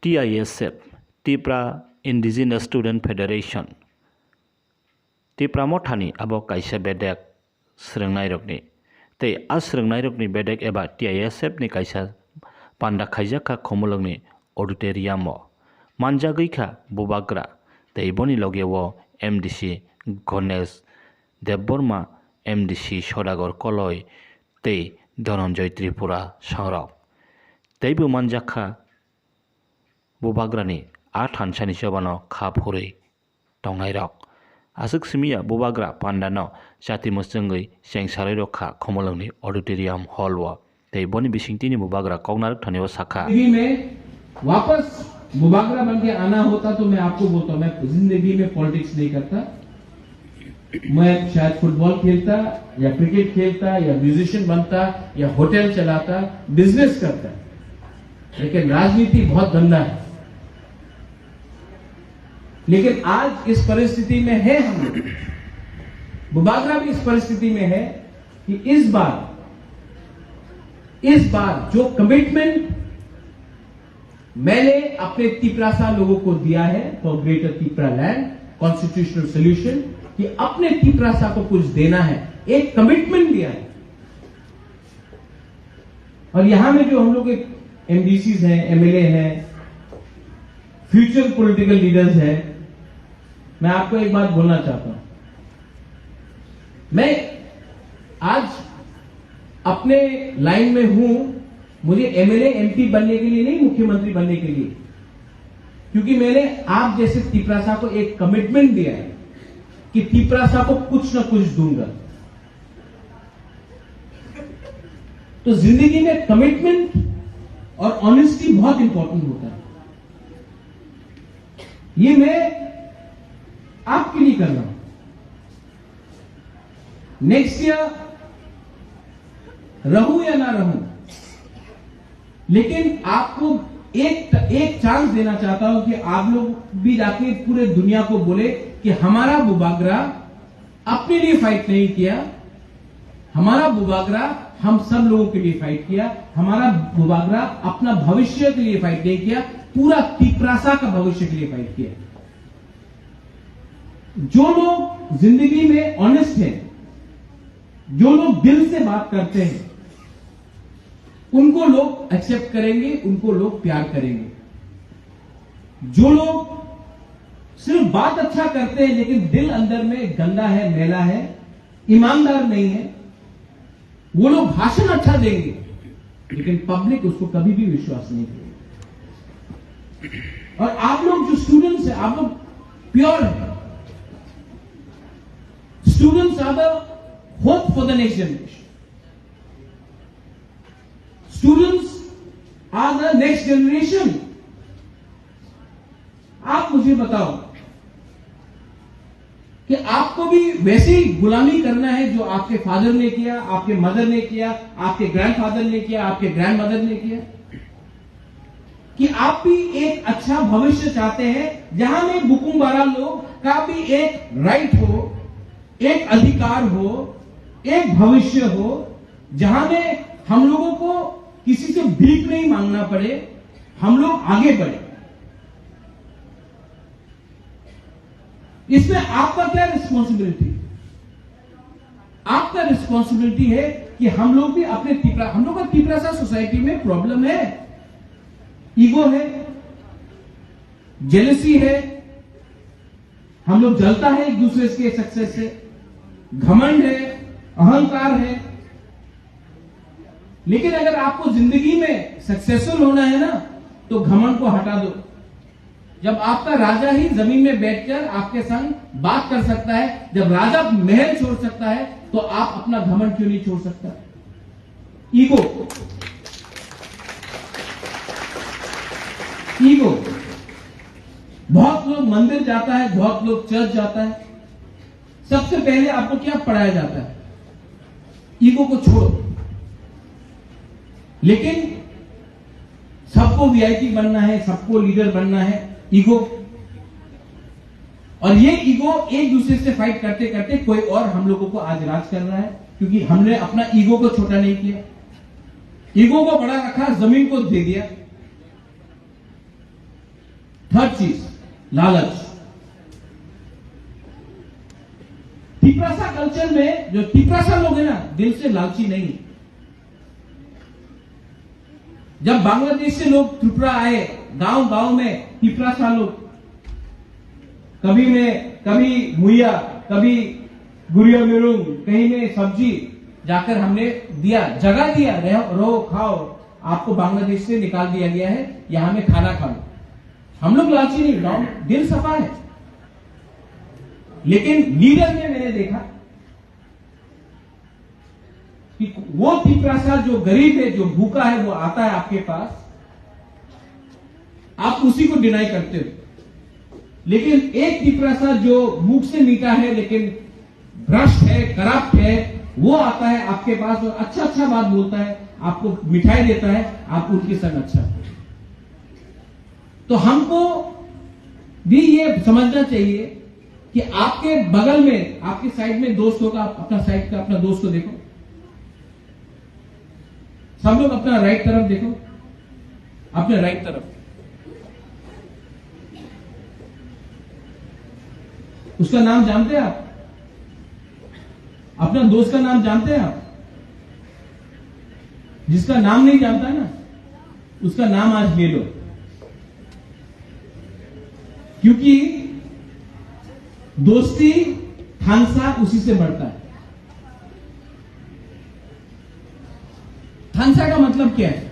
TISF Tripura Indigenous Student Federation Tripura mothani abo kaisa bedek srwngnai rokni tei a srwngnai rokni bedek eba TISF ni kaisa panda khaijaka khomologni auditorium o manjagui kha bubagra tei boni loge o MDC Ganesh Debborma MDC Sodagor Koloi tei Dhananjay Tripura Sangrok teibo manjakha bubagrani a thansani sobano kha phurui tongnai rok asuk simia bubagra pandano jati musungui sengsarai rokha khomolongni auditorium hall o tei boni bisingtini bubagra kognarak thani o sakha में वापस बुबागरा बन के आना होता तो मैं आपको बोलता हूं, मैं जिंदगी में पॉलिटिक्स नहीं करता। मैं शायद फुटबॉल खेलता या क्रिकेट खेलता या म्यूजिशियन बनता या होटल चलाता, बिजनेस करता, लेकिन राजनीति बहुत गंदा है। लेकिन आज इस परिस्थिति में है हम लोग, बुबागरा भी इस परिस्थिति में है कि इस बार जो कमिटमेंट मैंने अपने तिपरासा लोगों को दिया है for greater Tipra land constitutional solution कि अपने तिपरासा को कुछ देना है, एक कमिटमेंट दिया है। और यहां में जो हम लोग एमडीसीज हैं, एमएलए हैं, फ्यूचर पॉलिटिकल लीडर्स हैं, मैं आपको एक बात बोलना चाहता हूं। मैं आज अपने लाइन में हूं, मुझे एमएलए एमपी बनने के लिए नहीं, मुख्यमंत्री बनने के लिए, क्योंकि मैंने आप जैसे तिपरासा को एक कमिटमेंट दिया है कि तिपरासा को कुछ ना कुछ दूंगा। तो जिंदगी में कमिटमेंट और ऑनेस्टी बहुत इंपॉर्टेंट होता है। ये मैं आपके लिए कर रहा हूं। नेक्स्ट ईयर रहूं या ना रहूं, लेकिन आपको एक चांस देना चाहता हूं कि आप लोग भी जाके पूरे दुनिया को बोले कि हमारा बुबागरा अपने लिए फाइट नहीं किया, हमारा बुबागरा हम सब लोगों के लिए फाइट किया, हमारा बुबागरा अपना भविष्य के लिए फाइट नहीं किया, पूरा तिपरासा का भविष्य के लिए फाइट किया। जो लोग जिंदगी में ऑनेस्ट हैं, जो लोग दिल से बात करते हैं, उनको लोग एक्सेप्ट करेंगे, उनको लोग प्यार करेंगे। जो लोग सिर्फ बात अच्छा करते हैं लेकिन दिल अंदर में गंदा है, मैला है, ईमानदार नहीं है, वो लोग भाषण अच्छा देंगे लेकिन पब्लिक उसको कभी भी विश्वास नहीं करेगी। और आप लोग जो स्टूडेंट्स हैं, आप लोग प्योर हैं। Students are the hope for the next generation. Students are the next generation. आप मुझे बताओ कि आपको भी वैसे ही गुलामी करना है जो आपके फादर ने किया, आपके मदर ने किया, आपके ग्रैंडफादर ने किया, आपके ग्रैंडमदर ने किया, कि आप भी एक अच्छा भविष्य चाहते हैं जहां में बुकुम्बारा लोग का भी एक राइट हो, एक अधिकार हो, एक भविष्य हो, जहां में हम लोगों को किसी से भीख नहीं मांगना पड़े, हम लोग आगे बढ़े। इसमें आपका क्या रिस्पॉन्सिबिलिटी? आपका रिस्पॉन्सिबिलिटी है कि हम लोग भी अपने हम लोग का तिपरासा सोसाइटी में प्रॉब्लम है, ईगो है, जेलसी है, हम लोग जलता है एक दूसरे के सक्सेस से, घमंड है, अहंकार है। लेकिन अगर आपको जिंदगी में सक्सेसफुल होना है ना, तो घमंड को हटा दो। जब आपका राजा ही जमीन में बैठकर आपके संग बात कर सकता है, जब राजा महल छोड़ सकता है, तो आप अपना घमंड क्यों नहीं छोड़ सकता? Ego, ego. बहुत लोग मंदिर जाता है, बहुत लोग चर्च जाता है, सबसे पहले आपको क्या पढ़ाया जाता है? ईगो को छोड़ो। लेकिन सबको वीआईपी बनना है, सबको लीडर बनना है, ईगो। और ये ईगो एक दूसरे से फाइट करते करते कोई और हम लोगों को आज राज कर रहा है, क्योंकि हमने अपना ईगो को छोटा नहीं किया, ईगो को बड़ा रखा, जमीन को दे दिया। थर्ड चीज लालच। तिपरासा कल्चर में जो तिपरासा लोग हैं ना, दिल से लालची नहीं है। जब बांग्लादेश से लोग त्रिपुरा आए, गांव गांव में तिपरासा लोग, कभी मुइया, कभी गुड़िया मिरुंग, कहीं में सब्जी जाकर हमने दिया, जगह दिया, रहो खाओ, आपको बांग्लादेश से निकाल दिया गया है, यहां में खाना खा लो। हम लोग लालची नहीं, गांव दिल सफा है। लेकिन लीडर में मैंने देखा कि वो तिपरासा जो गरीब है, जो भूखा है, वो आता है आपके पास, आप उसी को डिनाई करते हो। लेकिन एक तिपरासा जो मुख से मीठा है लेकिन भ्रष्ट है, करप्ट है, वो आता है आपके पास और अच्छा अच्छा बात बोलता है, आपको मिठाई देता है, आप उनके संग अच्छा। तो हमको भी ये समझना चाहिए कि आपके बगल में, आपके साइड में दोस्त होगा, अपना साइड का अपना दोस्त को देखो, सब लोग अपना राइट तरफ देखो, अपने राइट तरफ, उसका नाम जानते हैं आप? अपना दोस्त का नाम जानते हैं आप? जिसका नाम नहीं जानता ना, उसका नाम आज ले लो, क्योंकि दोस्ती थानसा उसी से बढ़ता है। थानसा का मतलब क्या है?